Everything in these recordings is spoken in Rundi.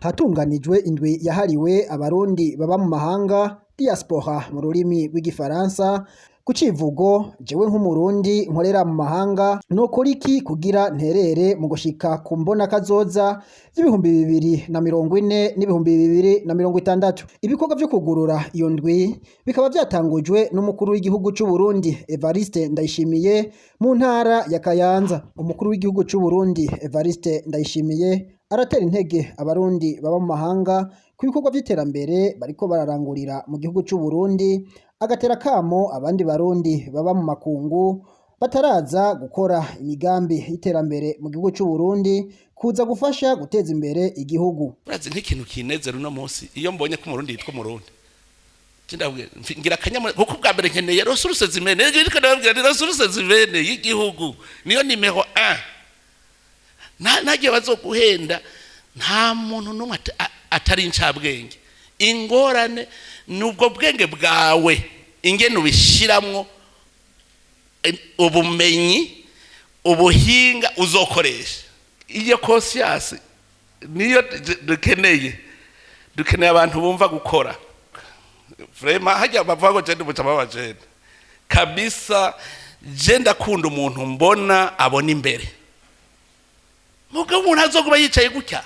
hatunganijwe indwi yahariwe abarundi baba mu mahanga diaspora mu rurimi rw'igifaransa ku civugo jewe nk'umurundi nkorera mu mahanga nokora iki kugira nterere mu gushika ku mbona kazoza y'ibihumbi 2040 n'ibihumbi 2060. Ibikorwa vyo kugurura iyo ndwi bikaba vyatangujwe n'umukuru w'igihugu c'u Burundi Evariste Ndayishimiye mu ntara ya Kayanza. Umukuru w'igihugu c'u Burundi Evariste Ndayishimiye aratera intege abarundi baba mu mahanga ku bikorwa vy'iterambere bariko bararangurira mu gihugu c'u Burundi, agatera kamo abandi barundi baba mu makungu bataraza gukora imigambi y'iterambere mu gihugu c'u Burundi kuza gufasha guteza imbere igihugu. Urazi nk'ikintu kinezera uno munsi iyo mbonye ko umurundi yitwa umurundi ngira akanyama kuko bwa mbere nkeneye resources zimene resources zimene y'igihugu niyo nimero 1 nagiye bazoguhenda nta muntu numwe atari incabwenge. Ingorane nubwo bwenge bwawe ingene ubishiramwo ubumenyi ubuhinga uzokoresha. Iyo conscience niyo dukeneye abantu bumva gukora vraiment. Hajya bavuga je ndumucama w'abajene kabisa, je ndakunda umuntu mbona abona imbere. Muga umuntu azokuba yicaye gutya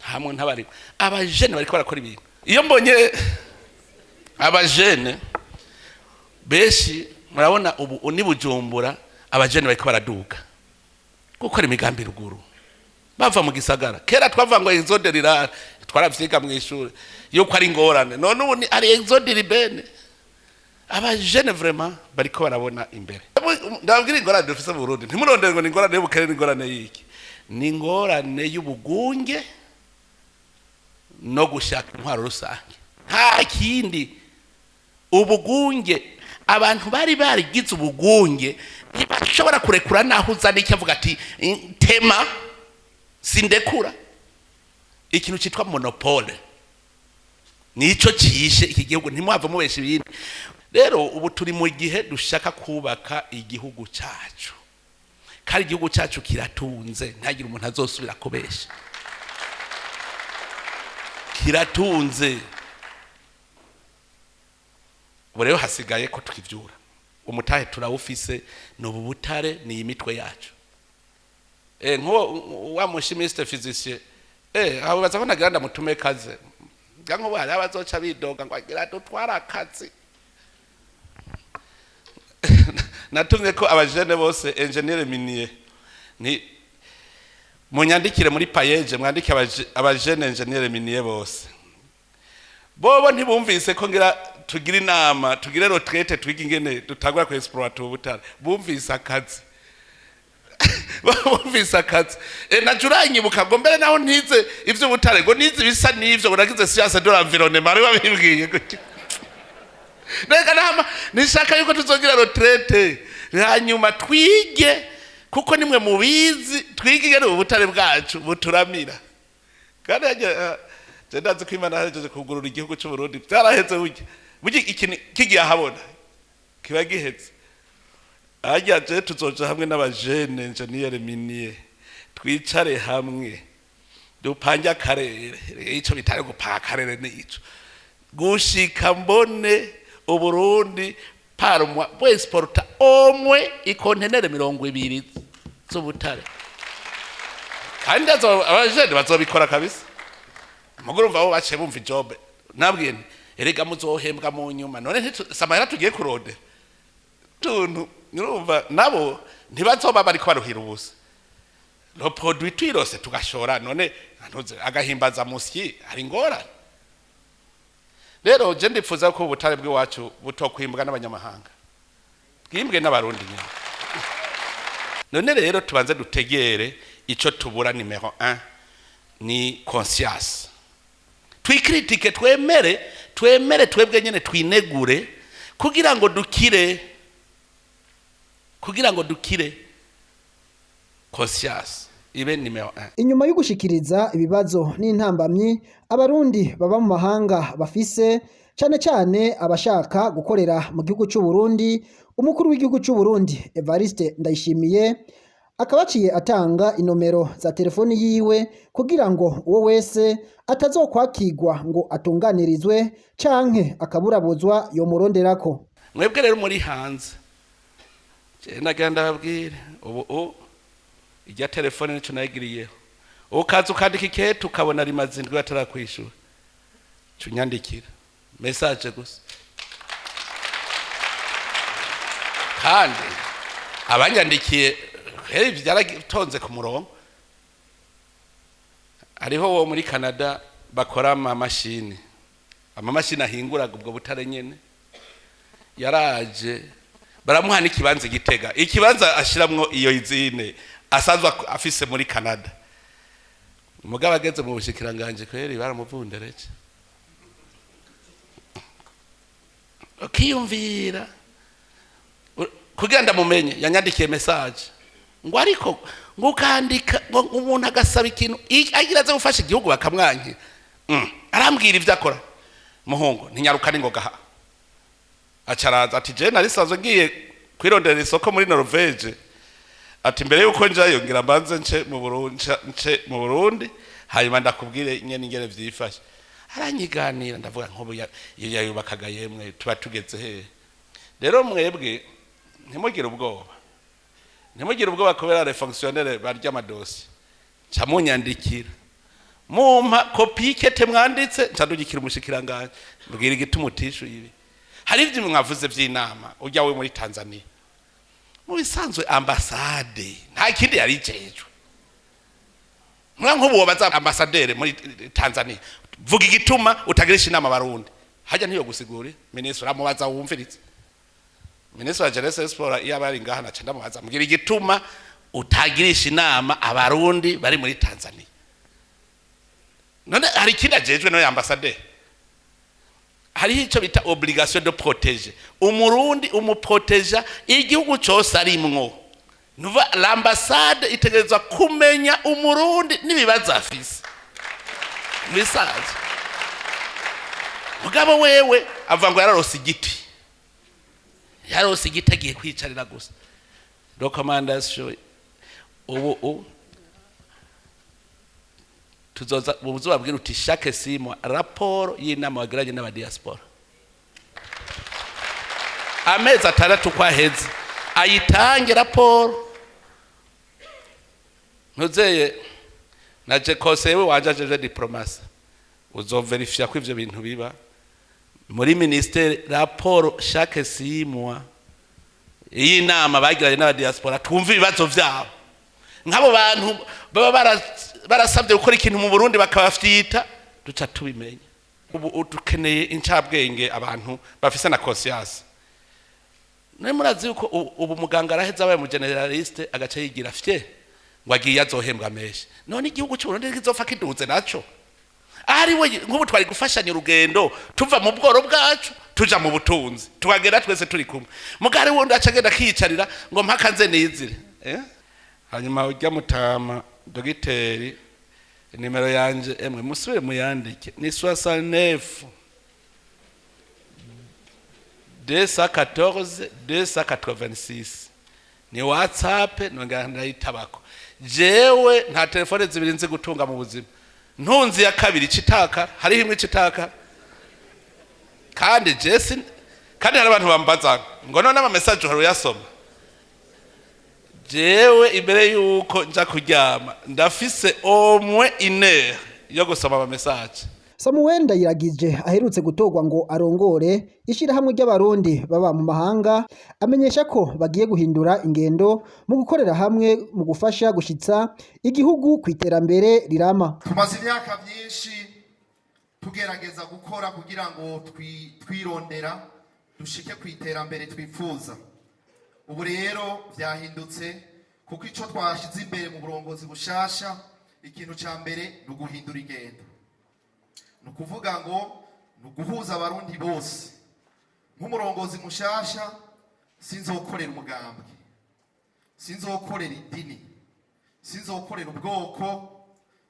hamwe ntabari abajene bariko barakora ibintu. Iyo mbonye abajene beshi murabona ubu ni Bujumbura abajene bariko baraduka gukora imigambi ruguru bava mu gisagara. Kera twava ngo exode rirara twaravyiga mu ishuri yuko ari ngorane, none ubu ni ari exode ribene. Abajene vraiment bariko barabona imbere. Ndabwira ingorane dufise mu Burundi ntimurondere ngo ni ingorane y'ubukene, ni ingorane y'iki? Ni ingorane y'ubugunge no gushaka intwaro rusange, nta kindi. Ubugunge abantu bari barigize ubugunge ntibashobora kurekura naho uzana icyo avuga ati tema sindekura. Ikintu citwa monopole nico cishe iki gihugu, ntimwava mubesha ibindi. Rero ubu turi mu gihe dushaka kubaka igihugu cacu, kandi igihugu cacu kiratunze, ntagira umuntu azosubira kubesha. Kiratunze. Ubu rero hasigaye ko tukivyura. Umutahe turawufise, n'ubu butare ni imitwe yacu. Nko wa mushimiste physicien abo baza banagira ndamutume kaze ngango bari abazoca bidoga ngo agira dutwara akazi. Natumye ko abajene bose engineer minier ni munyandikire muri page, mwandike abajene engineer minier bose. Bobo ntibumvise ko ngira tugira inama, tugire retraite, twiga ingene dutagwa ku exploiter ubutare. Bumvise akazi. Bumvise akazi. Najuranye bukago mbere naho ntize ivyo butare ngo nize bisa n'ivyo buragize science de l'environnement ari babibwiye gutyo. Nega nama nishaka yuko tuzogira retraite hanyuma twige, kuko nimwe mubizi twige ingene ubutare bwacu buturamira. Kandi ndazi ko Imana yaje kugurura igihugu cy'u Burundi byaraheze bugi ikintu kigiye ahabona kiba gihetse. Ajya je tuzoja hamwe n'abajene engineer minier twicare hamwe dupanja karere ico bitare gupaka karere n'ico gushika mbone Uburundi parumwa bo exporta omwe ikontenere 20 z'ubutare. Kandi abajene bazobikora kabisa. Mugurumva abo bace bumva job nabwiye erega muzohembwa mu nyuma, none samara tugiye kurode tuntu nyurumva nabo ntibazoba bariko baruhira ubusa. Le produit twirose tugashora, none agahimbaza musyi ari ngora. Rero je ndifuza ko ubutare bw'iwacu butokwimbwa n'abanyamahanga, bwimbwe n'abarundi nyine. None rero tubanze dutegere ico tubura numero 1 ni conscience. Twikritike, twemere twebwe nyene twinegure kugira ngo dukire conscience ibe numero 1. Inyuma yo gushikiriza ibibazo n'intambamyi abarundi baba mu mahanga bafise, cane cane abashaka gukorera mu gihugu c'u Burundi, umukuru w'igihugu c'u Burundi Evariste Ndayishimiye akaba aciye atanga inomero za telefoni yiwe kugira ngo uwo wese atazokwakirwa ngo atunganirizwe canke akaburabuzwa yomuronderako. Mwebwe rero muri hanze nagenda babwire ubu ijya telefone nico nayigiriyeho ukaza ukandika ikete ukabona rimaze indwi atarakwishura cunyandikira message gusa kandi abanyandikiye byaratonze ku murongo. Ariho wo muri Canada bakora amamashini ahinguraga ubwo butare nyene yaraje baramuha n'ikibanza Gitega, ikibanza ashiramwo iyo izine asanzwe afise muri Canada. Umugabo ageze mu bushikiranganje kweri baramuvundereje okiyumvira kugira ndamumenye yanyandikiye message ngo ariko ngo ukandika ngo umuntu agasaba ikintu agira aze gufasha igihugu bakamwanki arambwira ivyo akora muhungu ntinyarukane ngo gaha acaraza ati je narisanzwe ngiye kwirondera isoko muri Norvege ati mbere yuko njayo ngira mbanze nce mu Burundi hanyuma ndakubwire ingene vyifashe. Aranyiganira ndavuga nkobo yayubakaga yemwe tuba tugeze he. Rero mwebwe ntimugire ubwoba kubera les fonctionnaires barya amadosi camunyandikira mumpa kopi ikete mwanditse ncadugikira umushikiranganje mbwira igituma utishu ibi. Hari ivyo mwavuze vy'inama ujya we muri Tanzania mu bisanzwe ambassade nta kindi yari ijejwe. Nk'ubu wobaza ambassadeur muri Tanzania vuga igituma utagirisha inama Barundi hajya ntiyo gusigura ministre amubaza wumviritse ministre wa Jeunesse Sport yabari ngaha na canda mubaza mbwira igituma utagirisha inama abarundi bari muri Tanzania. None hari kindi ajejwe no ambassadeur hari ico bita obligation de protéger umurundi umuproteja igihugu cyose arimwo. Nuva l'ambassade itegerezwa kumenya umurundi nibibaza afise bisaje. Mugabo wewe avango yararose igiti agiye kwicarira gusa recommandation ubu tuzoza babwira uti chaque 6 mois rapport y'inama wagiranye n'aba diaspora amezi 6 kwaheze ayitange rapport ntuzeye naje conseiller wanjaje diplomatie uzoverifia ko ivyo bintu biba muri ministère rapport chaque 6 mois y'inama bagiranye n'aba diaspora twumva ibibazo vyabo. Nk'abo bantu baba barasabye gukora ikintu mu Burundi bakabafyita duca tubimenya. Ubu dukeneye incabwenge abantu bafise na conscience. Nari murazi uko ubu muganga araheza abaye mu generaliste agaca yigira fye ngo agiye azohembwa menshi. None igihugu cy'u Burundi kizofa kiduze naco. Ari we nk'ubu twari gufashanya urugendo tuva mu bworo bwacu tuja mu butunzi tukagera twese turi kumwe. Mugari wundi acagenda kiyicarira ngo mpaka nze nizire. Hanyuma ujya mutama dogiteri nimero yanje emwe musubire muyandike ni 69 214 286 ni WhatsApp nongana yitabako. Jewe nta telefone zibiri nzi gutunga mu buzima ntunzi ya kabiri citaka hari himwe citaka kandi Jesse kandi hari abantu bambaza ngo none ama message haro yasoma. Jewe imbere yuko nja kuryama ndafise omwe ine yo gusoma ama message. Samuel Ndayiragije aherutse gutogwa ngo arongore ishirahamwe ry'abarundi baba mu mahanga amenyesha ko bagiye guhindura ingendo mu gukorera hamwe mu gufasha gushitsa igihugu kwiterambere rirama. Tumaze imyaka myinshi tugerageza gukora kugira ngo twirondera dushike kwiterambere twifuza. Ubu rero byahindutse kuko ico twashize imbere mu burongozi bushasha ikintu ca mbere nuguhindura ingendo. Nukuvuga ngo nuguhuza abarundi bose. Nk'umurongozi mushasha sinzokorera umugambwe, sinzokorera idini, sinzokorera ubwoko,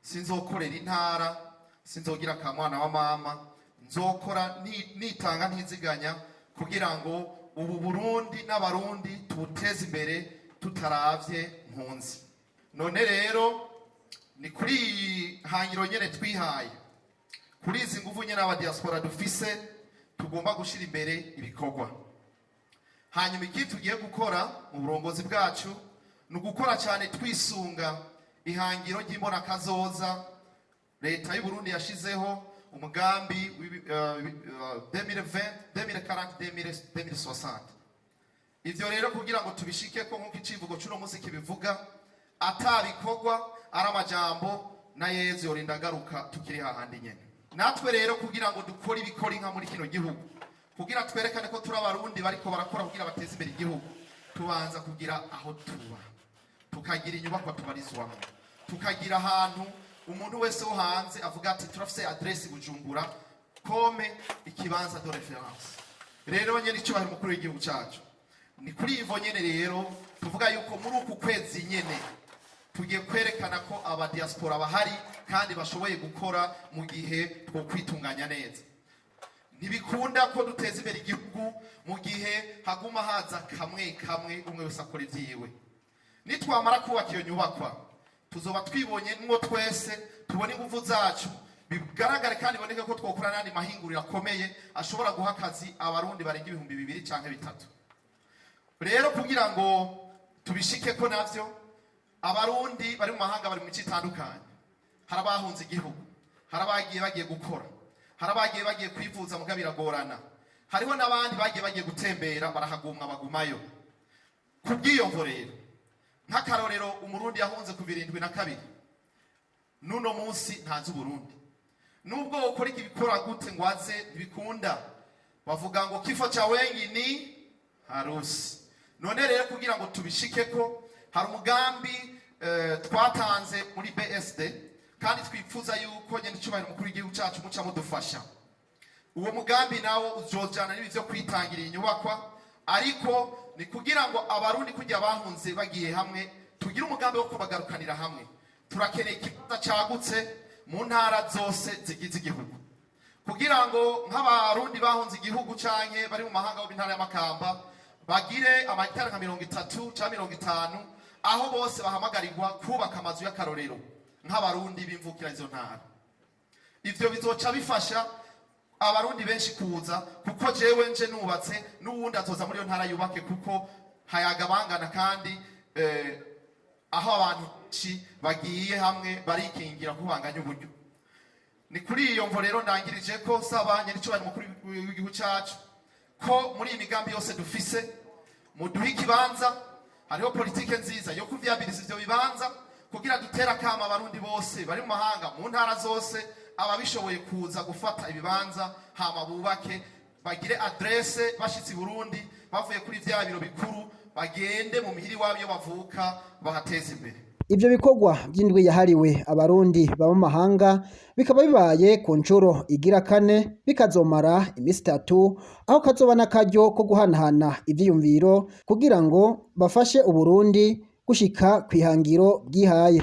sinzokorera intara, sinzogira akamwana wa mama, nzokora nitanga ntiziganya kugira ngo ubu Burundi n'abarundi tuteze imbere tutaravye mpunzi. None rero ni kuri iyi hangiro nyene twihaye, kuri izi nguvu nyene aba diaspora dufise, tugomba gushira imbere ibikorwa. Hanyuma iki tugiye gukora mu burongozi bwacu ni ugukora cyane twisunga ihangiro ry'imbona kazoza leta y'u Burundi yashizeho umugambi 2040-2060. Ivyo rero kugira ngo tubishike ko nk'uko icivugo cy'uno munsi kibivuga, atabikorwa ari amajambo na Yezu yorinda garuka tukiri hahandi nyene. Natwe rero kugira ngo dukore ibikora inka muri kino gihugu, kugira twerekane ko turi abarundi bariko barakora kugira bateze imbere igihugu, tubanza kugira aho tuba, tukagira inyubako tubarizwamo, tukagira ahantu umuntu wese wo hanze avuga ati turafise adresse Bujumbura kome ikibanza de reference. Rero nyene icubahiro mukuru w'igihugu cacu, ni kuri ivo nyene rero tuvuga yuko muri uku kwezi nyene tugiye kwerekana ko aba diaspora bahari kandi bashoboye gukora mu gihe two kwitunganya neza. Ntibikunda ko duteza imbere igihugu mu gihe haguma haza kamwe kamwe umwe wese akora ivyiwe. Nitwamara kubaka iyo nyubakwa tuzoba twibonye mwo twese, tubone inguvu zacu, bigaragare kandi boneke ko twokora nandi mahinguriro akomeye ashobora guha akazi abarundi barenga 2000 canke 3. Rero kugira ngo tubishike ko navyo, abarundi bari mu mahanga bari mu mico itandukanye, harabahunze igihugu, harabagiye bagiye gukora, harabagiye bagiye kwivuza muga biragorana, hariho n'abandi bagiye gutembera barahagumwa bagumayo. Kubwiyomvo rero nk'akarorero umurundi yahunze ku 72 nuno munsi ntazi Burundi, nubwo ukora ikibikora gute ngo aze ntibikunda, bavuga ngo kifo cha wengi ni harusi. None rero kugira ngo tubishike ko hari umugambi twatanze muri BSD kandi twifuza yuko nyene icubahiro mukuru w'igihugu cacu muca mudufasha. Uwo mugambi nawo uzojana n'ibyo kwitangira inyubakwa, ariko ni kugira ngo abarundi kujya bahunze bagiye hamwe tugira umugambi wo kubagarukanira hamwe. Turakeneye ikibanza cagutse mu ntara zose zigize igihugu, kugira ngo nk'abarundi bahunze igihugu canke bari mu mahanga y'intara y'Amakamba bagire amahitara nka 30 canke 50, aho bose bahamagarirwa kubaka amazu y'akarorero nk'abarundi bimvukira izo ntara. Ivyo bizoca bifasha abarundi benshi kuza, kuko jewe nje nubatse n'uwundi atoza muri iyo ntara yubake, kuko hayagabangana kandi aho abantu bagiye hamwe barikingira kubanganya uburyo. Ni kuri iyo mvo rero ndangirije ko saba nyiricubahiro mukuru w'igihugu cacu ko muri imigambi yose dufise muduha ikibanza. Hariho politike nziza yo kuvyabiriza ivyo bibanza kugira dutera kama abarundi bose bari mu mahanga mu ntara zose, ababishoboye kuza gufata ibibanza hama bubake, bagire adresse, bashitsi Burundi bavuye kuri vya biro bikuru bagende mu mihiri wabo bavuka bahateza imbere. Ivyo bikorwa by'indwi yahariwe abarundi baba mu mahanga bikaba bibaye ku ncuro igira 4, bikazomara imisi 3, aho kazoba n'akaryo ko guhanahana ivyiyumviro kugira ngo bafashe Uburundi gushika kwihangiro bwihaye.